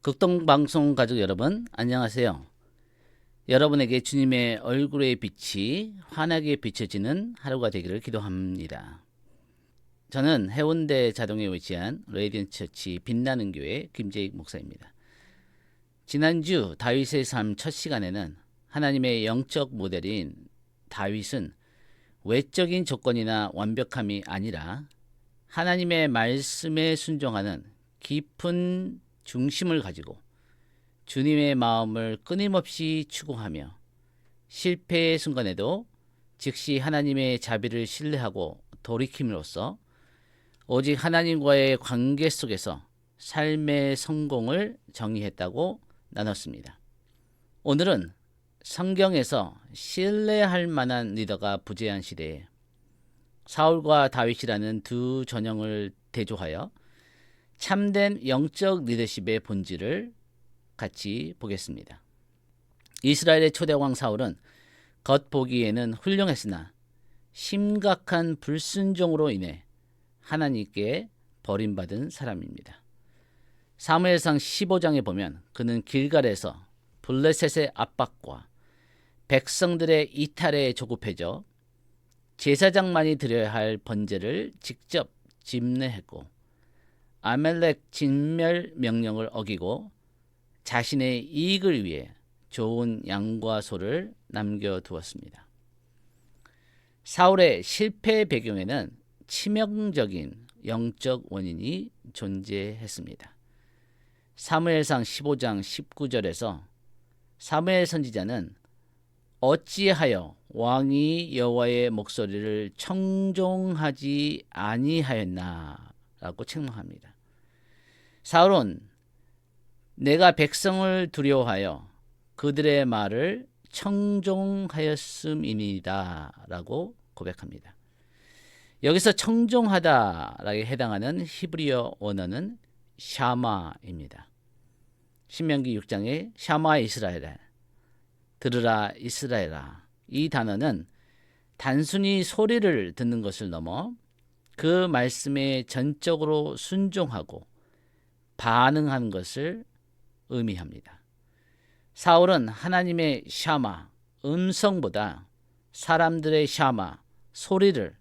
극동방송 가족 여러분, 안녕하세요. 여러분에게 주님의 얼굴의 빛이 환하게 비춰지는 하루가 되기를 기도합니다. 저는 해운대 자동에 위치한 레디언트 처치 빛나는 교회 김재익 목사입니다. 지난주 다윗의 삶 첫 시간에는 하나님의 영적 모델인 다윗은 외적인 조건이나 완벽함이 아니라 하나님의 말씀에 순종하는 깊은 중심을 가지고 주님의 마음을 끊임없이 추구하며 실패의 순간에도 즉시 하나님의 자비를 신뢰하고 돌이킴으로써 오직 하나님과의 관계 속에서 삶의 성공을 정의했다고 나눴습니다. 오늘은 성경에서 신뢰할 만한 리더가 부재한 시대에 사울과 다윗이라는 두 전형을 대조하여 참된 영적 리더십의 본질을 같이 보겠습니다. 이스라엘의 초대왕 사울은 겉보기에는 훌륭했으나 심각한 불순종으로 인해 하나님께 버림받은 사람입니다. 사무엘상 15장에 보면 그는 길갈에서 블레셋의 압박과 백성들의 이탈에 조급해져 제사장만이 드려야 할 번제를 직접 집례했고 아멜렉 진멸 명령을 어기고 자신의 이익을 위해 좋은 양과 소를 남겨두었습니다. 사울의 실패의 배경에는 치명적인 영적 원인이 존재했습니다. 사무엘상 15장 19절에서 사무엘 선지자는 어찌하여 왕이 여호와의 목소리를 청종하지 아니하였나 라고 책망합니다. 사울은 내가 백성을 두려워하여 그들의 말을 청종하였음이니이다 라고 고백합니다. 여기서 청종하다라고 해당하는 히브리어 원어는 샤마입니다. 신명기 6장에 샤마 이스라엘아, 들으라 이스라엘아, 이 단어는 단순히 소리를 듣는 것을 넘어 그 말씀에 전적으로 순종하고 반응하는 것을 의미합니다. 사울은 하나님의 샤마, 음성보다 사람들의 샤마, 소리를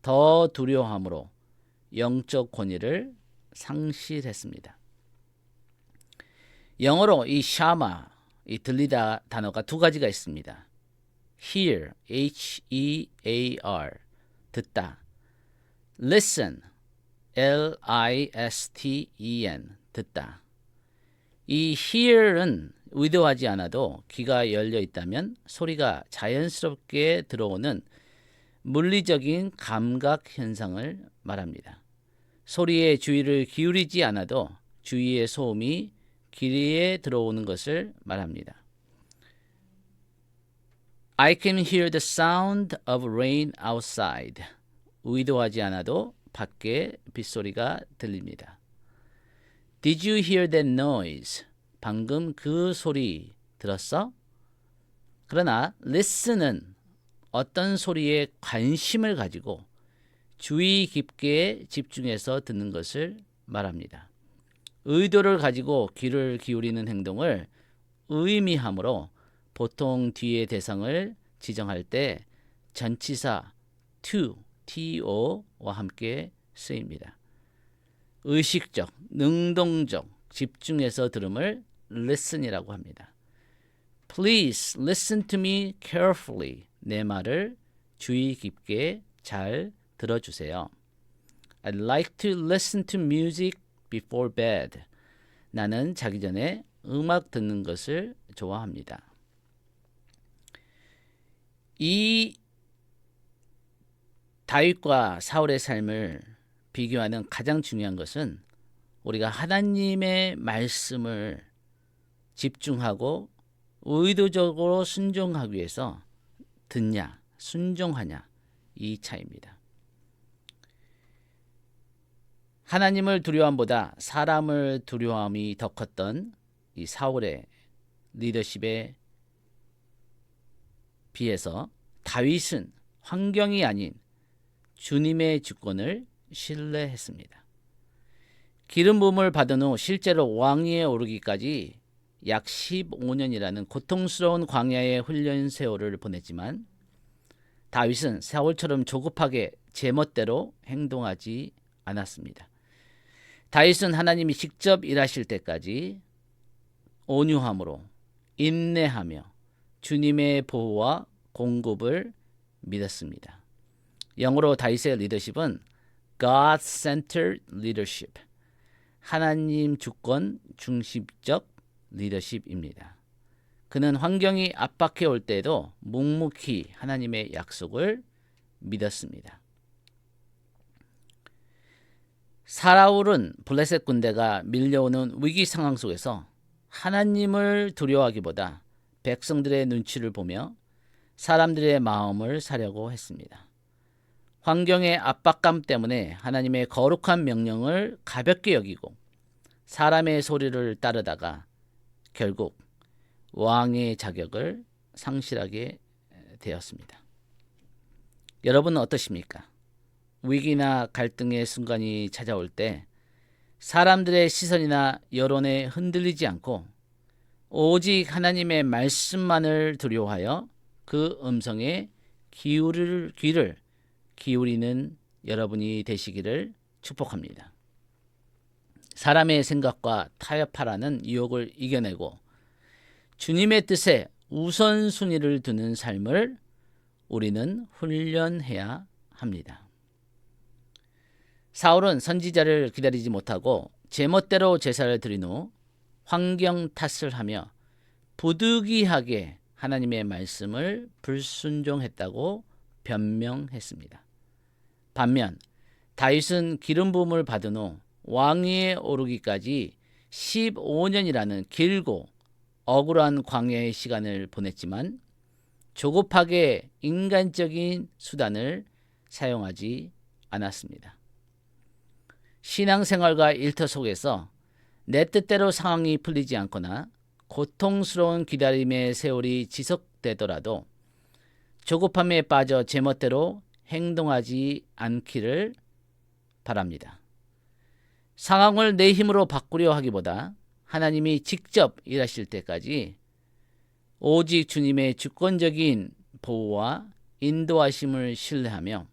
더 두려워함으로 영적 권위를 상실했습니다. 영어로 이 샤마, 이 들리다 단어가 두 가지가 있습니다. hear, H-E-A-R, 듣다. listen, L-I-S-T-E-N, 듣다. 이 hear은 의도하지 않아도 귀가 열려 있다면 소리가 자연스럽게 들어오는 물리적인 감각 현상을 말합니다. 소리에 주의를 기울이지 않아도 주위의 소음이 귀에 들어오는 것을 말합니다. I can hear the sound of rain outside. 의도하지 않아도 밖에 빗소리가 들립니다. Did you hear that noise? 방금 그 소리 들었어? 그러나 listen은 어떤 소리에 관심을 가지고 주의 깊게 집중해서 듣는 것을 말합니다. 의도를 가지고 귀를 기울이는 행동을 의미하므로 보통 뒤의 대상을 지정할 때 전치사 to, to와 함께 쓰입니다. 의식적, 능동적, 집중해서 들음을 listen이라고 합니다. Please listen to me carefully. 내 말을 주의 깊게 잘 들어주세요. I'd like to listen to music before bed. 나는 자기 전에 음악 듣는 것을 좋아합니다. 이 다윗과 사울의 삶을 비교하는 가장 중요한 것은 우리가 하나님의 말씀을 집중하고 의도적으로 순종하기 위해서 듣냐, 순종하냐, 이 차이입니다. 하나님을 두려움보다 사람을 두려움이 더 컸던 이 사울의 리더십에 비해서 다윗은 환경이 아닌 주님의 주권을 신뢰했습니다. 기름 부음을 받은 후 실제로 왕위에 오르기까지 약 15년이라는 고통스러운 광야의 훈련 세월을 보냈지만 다윗은 사울처럼 조급하게 제멋대로 행동하지 않았습니다. 다윗은 하나님이 직접 일하실 때까지 온유함으로 인내하며 주님의 보호와 공급을 믿었습니다. 영어로 다윗의 리더십은 God-centered leadership, 하나님 주권 중심적 리더십입니다. 그는 환경이 압박해 올 때에도 묵묵히 하나님의 약속을 믿었습니다. 사울은 블레셋 군대가 밀려오는 위기 상황 속에서 하나님을 두려워하기보다 백성들의 눈치를 보며 사람들의 마음을 사려고 했습니다. 환경의 압박감 때문에 하나님의 거룩한 명령을 가볍게 여기고 사람의 소리를 따르다가 결국 왕의 자격을 상실하게 되었습니다. 여러분은 어떠십니까? 위기나 갈등의 순간이 찾아올 때 사람들의 시선이나 여론에 흔들리지 않고 오직 하나님의 말씀만을 두려워하여 그 음성에 귀를 기울이는 여러분이 되시기를 축복합니다. 사람의 생각과 타협하라는 유혹을 이겨내고 주님의 뜻에 우선순위를 두는 삶을 우리는 훈련해야 합니다. 사울은 선지자를 기다리지 못하고 제멋대로 제사를 드린 후 환경 탓을 하며 부득이하게 하나님의 말씀을 불순종했다고 변명했습니다. 반면 다윗은 기름 부음을 받은 후 왕위에 오르기까지 15년이라는 길고 억울한 광야의 시간을 보냈지만 조급하게 인간적인 수단을 사용하지 않았습니다. 신앙생활과 일터 속에서 내 뜻대로 상황이 풀리지 않거나 고통스러운 기다림의 세월이 지속되더라도 조급함에 빠져 제멋대로 행동하지 않기를 바랍니다. 상황을 내 힘으로 바꾸려 하기보다 하나님이 직접 일하실 때까지 오직 주님의 주권적인 보호와 인도하심을 신뢰하며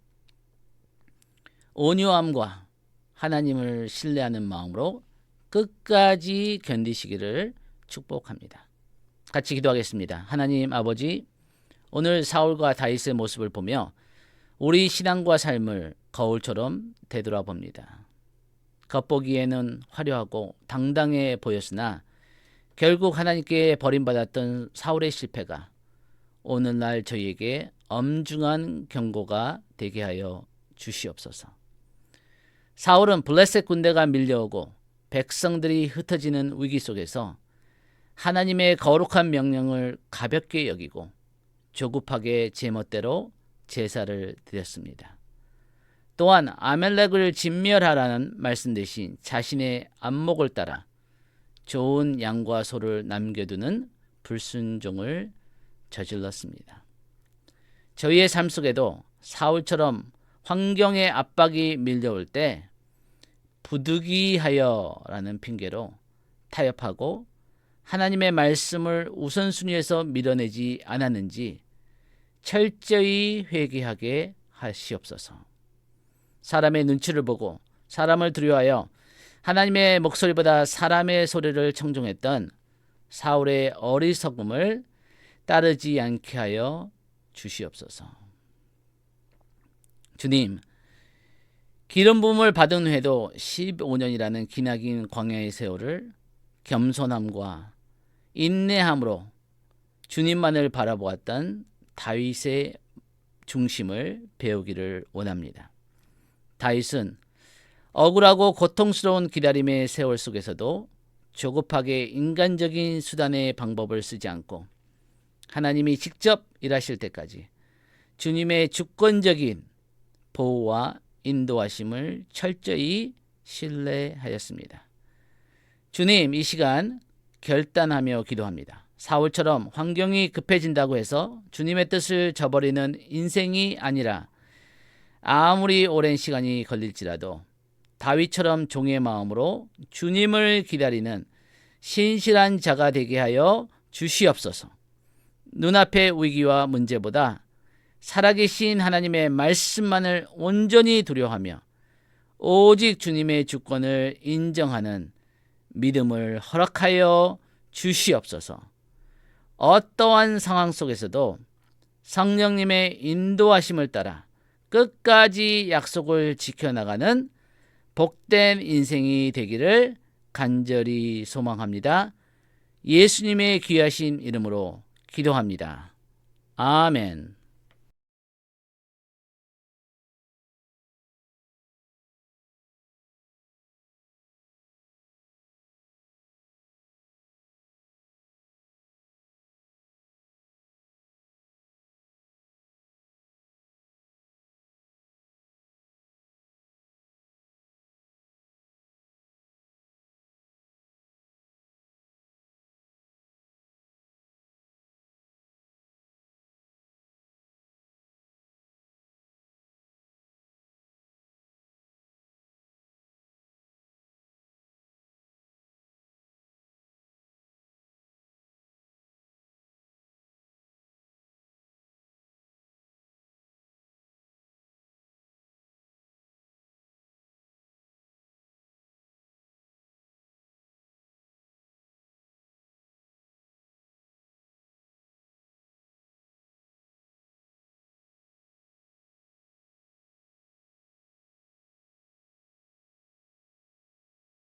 온유함과 하나님을 신뢰하는 마음으로 끝까지 견디시기를 축복합니다. 같이 기도하겠습니다. 하나님 아버지, 오늘 사울과 다윗의 모습을 보며 우리 신앙과 삶을 거울처럼 되돌아봅니다. 겉보기에는 화려하고 당당해 보였으나 결국 하나님께 버림받았던 사울의 실패가 오늘날 저희에게 엄중한 경고가 되게 하여 주시옵소서. 사울은 블레셋 군대가 밀려오고 백성들이 흩어지는 위기 속에서 하나님의 거룩한 명령을 가볍게 여기고 조급하게 제멋대로 제사를 드렸습니다. 또한 아멜렉을 진멸하라는 말씀 대신 자신의 안목을 따라 좋은 양과 소를 남겨두는 불순종을 저질렀습니다. 저희의 삶 속에도 사울처럼 환경의 압박이 밀려올 때 부득이하여라는 핑계로 타협하고 하나님의 말씀을 우선순위에서 밀어내지 않았는지 철저히 회개하게 하시옵소서. 사람의 눈치를 보고 사람을 두려워하여 하나님의 목소리보다 사람의 소리를 청종했던 사울의 어리석음을 따르지 않게 하여 주시옵소서. 주님, 기름 부음을 받은 후에도 15년이라는 기나긴 광야의 세월을 겸손함과 인내함으로 주님만을 바라보았던 다윗의 중심을 배우기를 원합니다. 다윗은 억울하고 고통스러운 기다림의 세월 속에서도 조급하게 인간적인 수단의 방법을 쓰지 않고 하나님이 직접 일하실 때까지 주님의 주권적인 보호와 인도하심을 철저히 신뢰하였습니다. 주님, 이 시간 결단하며 기도합니다. 사울처럼 환경이 급해진다고 해서 주님의 뜻을 저버리는 인생이 아니라 아무리 오랜 시간이 걸릴지라도 다윗처럼 종의 마음으로 주님을 기다리는 신실한 자가 되게 하여 주시옵소서. 눈앞의 위기와 문제보다 살아계신 하나님의 말씀만을 온전히 두려워하며 오직 주님의 주권을 인정하는 믿음을 허락하여 주시옵소서. 어떠한 상황 속에서도 성령님의 인도하심을 따라 끝까지 약속을 지켜나가는 복된 인생이 되기를 간절히 소망합니다. 예수님의 귀하신 이름으로 기도합니다. 아멘.